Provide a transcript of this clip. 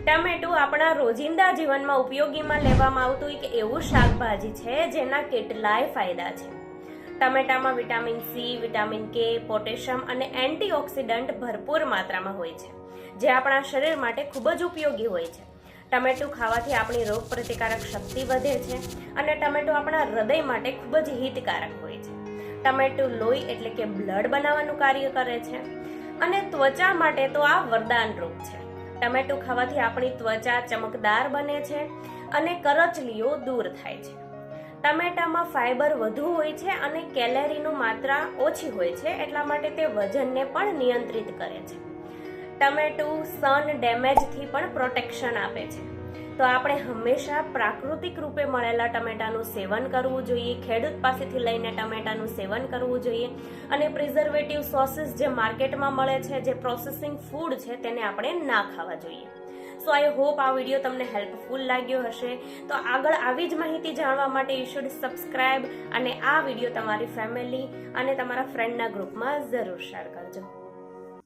ટામેટું આપણા રોજિંદા જીવનમાં ઉપયોગીમાં લેવામાં આવતું એક એવું શાકભાજી છે જેના કેટલાય ફાયદા છે. ટમેટામાં વિટામિન સી, વિટામિન કે, પોટેશિયમ અને એન્ટીઓક્સિડન્ટ ભરપૂર માત્રામાં હોય છે, જે આપણા શરીર માટે ખૂબ જ ઉપયોગી હોય છે. ટમેટું ખાવાથી આપણી રોગ પ્રતિકારક શક્તિ વધે છે અને ટમેટું આપણા હૃદય માટે ખૂબ જ હિતકારક હોય છે. ટમેટું લોહી એટલે કે બ્લડ બનાવવાનું કાર્ય કરે છે અને ત્વચા માટે તો આ વરદાન રૂપ છે. ટમેટું ખાવાથી આપણી ત્વચા ચમકદાર બને છે અને કરચલીઓ દૂર થાય છે. ટમેટામાં ફાઈબર વધુ હોય છે અને કેલરીની માત્રા ઓછી હોય છે, એટલા માટે તે વજનને પણ નિયંત્રિત કરે છે. ટમેટું સન ડેમેજથી પણ પ્રોટેક્શન આપે છે. તો આપણે હંમેશા પ્રાકૃતિક રૂપે મળેલા ટમેટાનું સેવન કરવું જોઈએ. ખેડૂત પાસેથી લઈને ટમેટાનું સેવન કરવું જોઈએ અને પ્રિઝર્વેટિવ સોસીસ જે માર્કેટમાં મળે છે, જે પ્રોસેસિંગ ફૂડ છે, તેને આપણે ના ખાવા જોઈએ. સો આઈ હોપ આ વિડીયો તમને હેલ્પફુલ લાગ્યો હશે. તો આગળ આવી જ માહિતી જાણવા માટે યુ શુડ સબસ્ક્રાઇબ અને આ વિડીયો તમારી ફેમિલી અને તમારા ફ્રેન્ડના ગ્રુપમાં જરૂર શેર કરજો.